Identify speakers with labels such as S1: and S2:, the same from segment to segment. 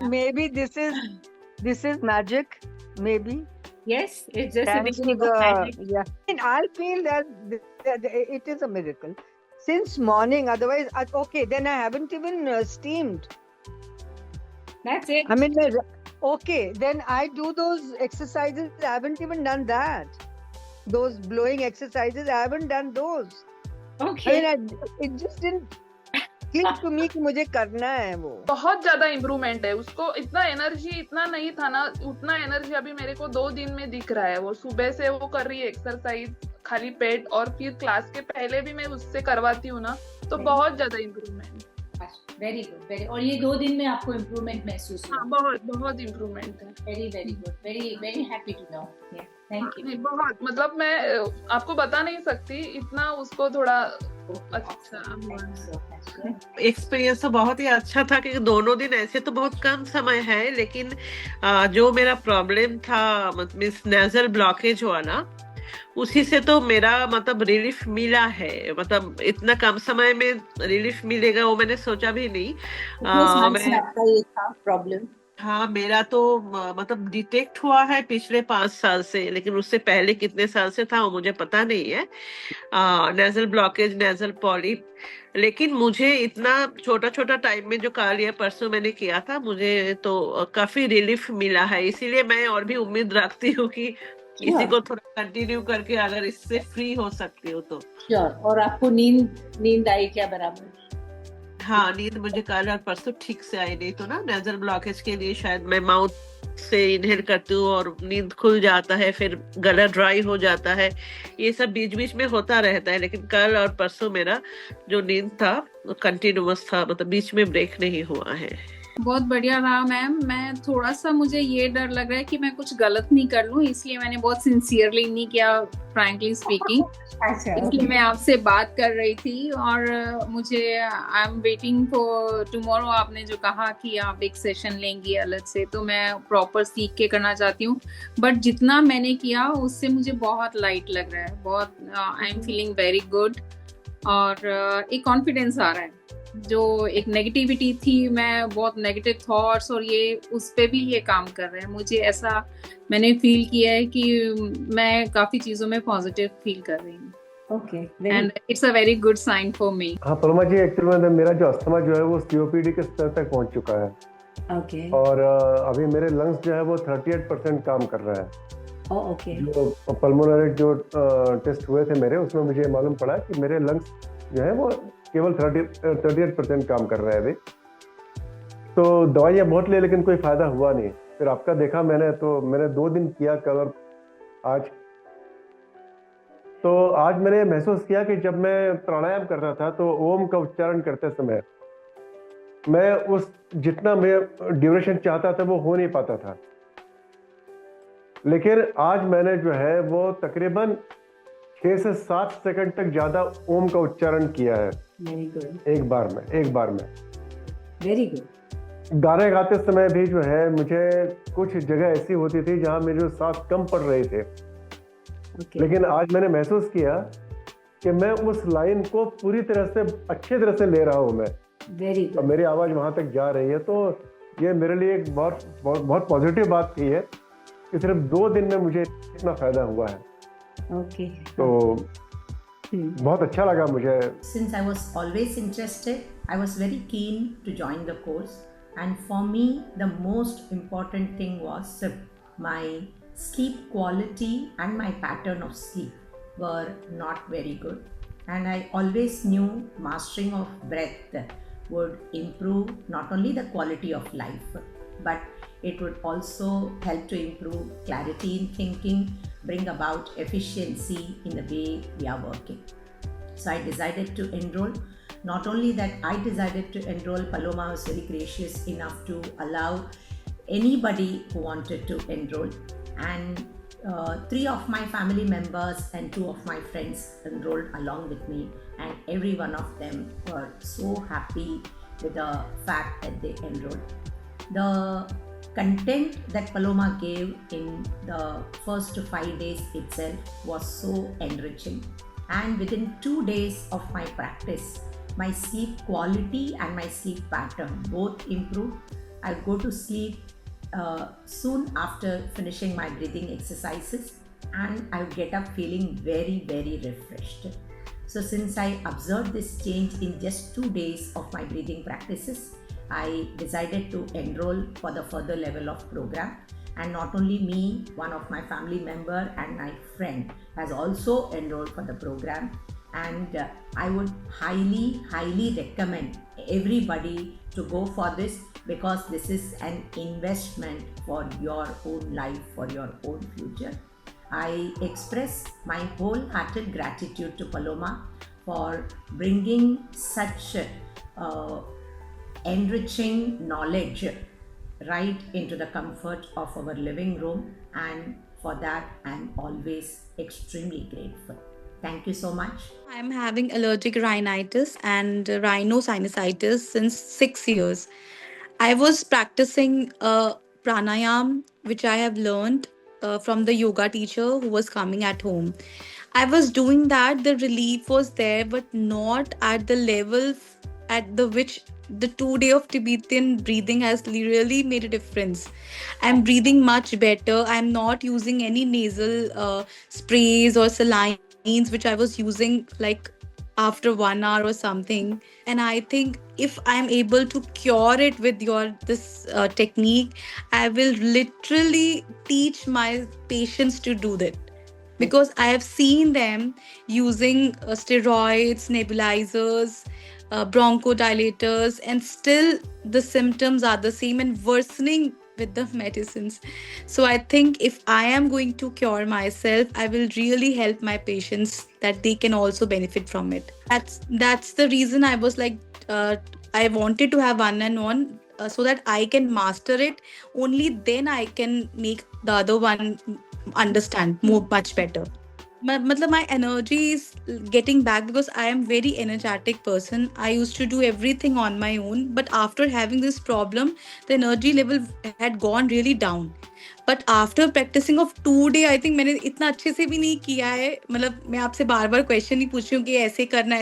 S1: Maybe this is magic. Maybe
S2: Yes, it's just a
S1: thanks to
S2: beginning of magic.
S1: yeah. And I feel that it is a miracle since morning. Otherwise, okay, then I haven't even steamed.
S2: That's it.
S1: I mean, okay, then I do those exercises. I haven't even done that. Those blowing exercises, I haven't done those.
S2: Okay.
S1: I mean, it just didn't click to me कि मुझे करना है वो.
S3: बहुत ज्यादा improvement है उसको. इतना एनर्जी इतना नहीं था ना, उतना एनर्जी अभी मेरे को 2 दिन में दिख रहा है. वो सुबह से वो कर रही है एक्सरसाइज खाली पेट, और फिर क्लास के पहले भी मैं उससे करवाती हूँ ना, तो बहुत ज्यादा इम्प्रूवमेंट.
S2: Very good, very. और ये 2 दिन में आपको इम्प्रूवमेंट महसूस हुआ?
S3: हाँ, बहुत बहुत इम्प्रूवमेंट है.
S2: Very very good, very very happy to know. Thank you.
S3: बहुत, मतलब मैं आपको बता नहीं सकती, इतना उसको थोड़ा अच्छा.
S4: एक्सपीरियंस तो बहुत ही अच्छा था कि दोनों दिन ऐसे तो बहुत कम समय है, लेकिन जो मेरा प्रॉब्लम था मीन्स नेजल ब्लॉकेज वाला, उसी से तो मेरा मतलब रिलीफ मिला है. मतलब इतना कम समय में रिलीफ मिलेगा वो मैंने सोचा भी नहीं.
S2: आपका ये था प्रॉब्लम?
S4: हाँ, मेरा तो मतलब डिटेक्ट हुआ है पिछले 5 साल से, लेकिन उससे पहले कितने साल से था वो मुझे पता नहीं है. Nasal blockage, nasal polyp. लेकिन मुझे इतना छोटा छोटा टाइम में जो कल या परसों मैंने किया था, मुझे तो काफी रिलीफ मिला है. इसीलिए मैं और भी उम्मीद रखती हूँ कि इसी को थोड़ा कंटिन्यू करके अगर इससे फ्री हो सकती हूँ तो.
S2: श्योर. और आपको नींद आई क्या बराबर?
S4: हाँ, नींद मुझे कल और परसों ठीक से आई. नहीं तो ना नेजल ब्लॉकेज के लिए शायद मैं माउथ से इनहेल करती हूँ और नींद खुल जाता है, फिर गला ड्राई हो जाता है. ये सब बीच बीच में होता रहता है, लेकिन कल और परसों मेरा जो नींद था वो कंटिन्यूअस था, मतलब बीच में ब्रेक नहीं हुआ है.
S5: बहुत बढ़िया रहा मैम. मैं थोड़ा सा मुझे ये डर लग रहा है कि मैं कुछ गलत नहीं कर लूं, इसलिए मैंने बहुत सिंसियरली नहीं किया, फ्रैंकली स्पीकिंग. इसलिए मैं आपसे बात कर रही थी. और मुझे I am waiting for tomorrow. आपने जो कहा कि आप एक सेशन लेंगी अलग से, तो मैं प्रॉपर सीख के करना चाहती हूँ. बट जितना मैंने किया उससे मुझे बहुत लाइट लग रहा है. बहुत I am feeling very good. और एक कॉन्फिडेंस आ रहा है. जो एक नेगेटिविटी थी, मैं बहुत नेगेटिव थॉट्स और ये उस पे भी ये काम कर रहे हैं. मुझे ऐसा मैंने फील किया है कि मैं काफी चीजों में पॉजिटिव फील कर रही हूँ.
S2: Okay.
S5: And it's a very good sign for me.
S6: हाँ परमा जी, एक्चुअली में मेरा जो अस्थमा जो है वो COPD के स्तर तक पहुंच चुका है.
S2: ओके.
S6: और अभी मेरे लंग्स जो है वो 38% काम कर रहा है.
S2: ओके.
S6: जो पल्मोनरी जो टेस्ट हुए थे मेरे, उसमें मुझे मालूम पड़ा कि मेरे लंग्स जो है वो केवल 38% काम कर रहे हैं अभी. तो दवाइयाँ बहुत ले, लेकिन कोई फायदा हुआ नहीं. फिर आपका देखा मैंने, तो मैंने 2 दिन किया, कल और आज. तो आज मैंने महसूस किया कि जब मैं प्राणायाम कर रहा था तो ओम का उच्चारण करते समय मैं उस जितना मैं ड्यूरेशन चाहता था वो हो नहीं पाता था. लेकिन आज मैंने जो है वो तकरीबन 6 से 7 सेकंड तक ज्यादा ओम का उच्चारण किया है.
S2: Very good.
S6: एक बार में.
S2: Very good.
S6: गाने गाते समय भी जो है मुझे कुछ जगह ऐसी होती थी जहां मेरे सांस कम पड़ रहे थे. लेकिन आज मैंने महसूस किया कि मैं उस लाइन को पूरी तरह से अच्छी तरह से ले रहा हूं मैं.
S2: Very good.
S6: मेरी आवाज वहां तक जा रही है. तो ये मेरे लिए एक बहुत पॉजिटिव बात थी है कि सिर्फ 2 दिन में मुझे इतना फायदा हुआ है.
S2: ओके.
S6: तो बहुत अच्छा लगा मुझे.
S7: Since I was always interested, I was very keen to join the course, and for me the most important thing was my sleep quality and my pattern of sleep were not very good, and I always knew mastering of breath would improve not only the quality of life, but it would also help to improve clarity in thinking, bring about efficiency in the way we are working. So I decided to enroll. Not only that, I decided to enroll. Paloma was very gracious enough to allow anybody who wanted to enroll, and 3 of my family members and 2 of my friends enrolled along with me, and every one of them were so happy with the fact that they enrolled. The content that Paloma gave in the first 5 days itself was so enriching, and within 2 days of my practice, my sleep quality and my sleep pattern both improved. I'll go to sleep soon after finishing my breathing exercises, and I would get up feeling very, very refreshed. So, since I observed this change in just 2 days of my breathing practices, I decided to enroll for the further level of program. And not only me, one of my family member and my friend has also enrolled for the program. And I would highly, highly recommend everybody to go for this, because this is an investment for your own life, for your own future. I express my wholehearted gratitude to Paloma for bringing such enriching knowledge right into the comfort of our living room, and for that I'm always extremely grateful. Thank you so much.
S8: I'm having allergic rhinitis and rhinosinusitis since 6 years. I was practicing pranayam, which I have learned from the yoga teacher who was coming at home. I was doing that, the relief was there, but not at the level at the which the 2 day of Tibetan breathing has really made a difference. I'm breathing much better. I'm not using any nasal sprays or salines, which I was using like after 1 hour or something. And I think if I'm able to cure it with your this technique, I will literally teach my patients to do that, because I have seen them using steroids, nebulizers, bronchodilators, and still the symptoms are the same and worsening with the medicines. So I think if I am going to cure myself, I will really help my patients that they can also benefit from it. That's the reason I was like, I wanted to have one-on-one so that I can master it. Only then I can make the other one understand much better. My energy is getting back, because I am very energetic person. I used to do everything on my own, but after having this problem, the energy level had gone really down. But after practicing of 2 day, I think मैंने इतना अच्छे से भी नहीं किया है. मतलब मैं आपसे बार-बार क्वेश्चन नहीं पूछ रही हूँ कि ऐसे करना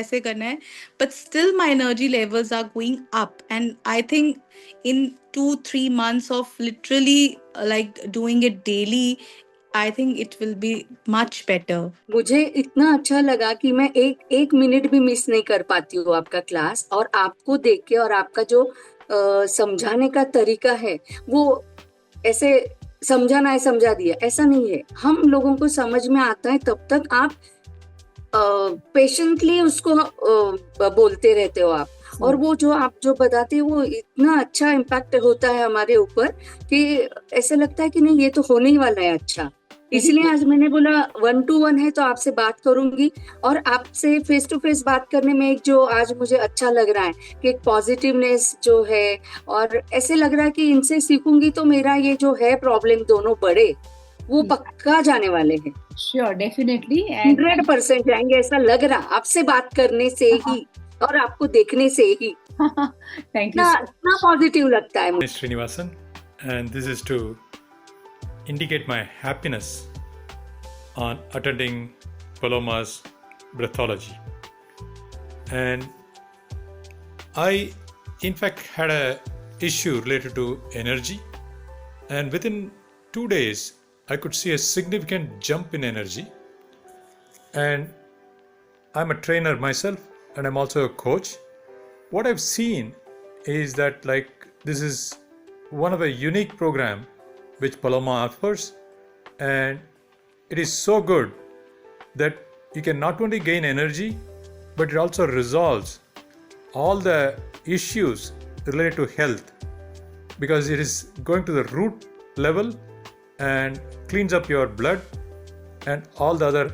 S8: है. But still my energy levels are going up, and I think in 2-3 months of literally like doing it daily, I think it will be much better.
S9: मुझे इतना अच्छा लगा कि मैं एक मिनट भी मिस नहीं कर पाती हूँ आपका क्लास, और आपको देख के और आपका जो समझाने का तरीका है, वो ऐसे समझाना है समझा दिया, ऐसा नहीं है. हम लोगों को समझ में आता है तब तक आप पेशेंटली उसको बोलते रहते हो आप, और वो जो आप जो बताते हैं वो इतना अच्छा इम्पैक्ट होता है हमारे ऊपर कि ऐसा लगता है कि नहीं, ये तो होने ही वाला है अच्छा. इसलिए आज मैंने बोला 1-to-1 है तो आपसे बात करूंगी, और आपसे फेस टू फेस बात करने में एक जो आज मुझे अच्छा लग रहा है कि एक पॉजिटिवनेस जो है, और ऐसे लग रहा है कि इनसे सीखूंगी तो मेरा ये जो है प्रॉब्लम दोनों बड़े वो पक्का जाने वाले हैं.
S2: श्योर, डेफिनेटली
S9: 100% जाएंगे, ऐसा लग रहा आपसे बात करने से ही और आपको देखने से ही.
S2: Thank you.
S9: इतना पॉजिटिव लगता है.
S10: Srinivasan, and this is to indicate my happiness on attending Paloma's breathology. And I, in fact, had a issue related to energy, and within 2 days, I could see a significant jump in energy. And I'm a trainer myself, and I'm also a coach. What I've seen is that this is one of a unique program which Paloma offers, and it is so good that you can not only gain energy, but it also resolves all the issues related to health, because it is going to the root level and cleans up your blood, and all the other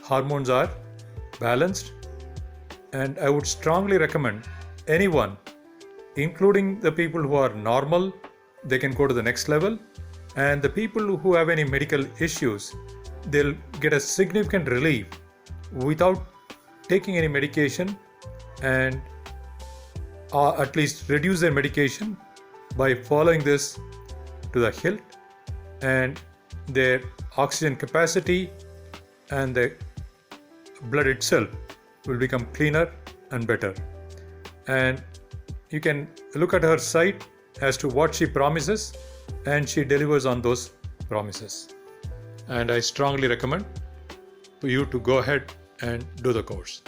S10: hormones are balanced. And I would strongly recommend anyone, including the people who are normal, they can go to the next level, and the people who have any medical issues, they'll get a significant relief without taking any medication, and at least reduce their medication by following this to the hilt, and their oxygen capacity and the blood itself will become cleaner and better. And you can look at her site as to what she promises, and she delivers on those promises. And I strongly recommend for you to go ahead and do the course.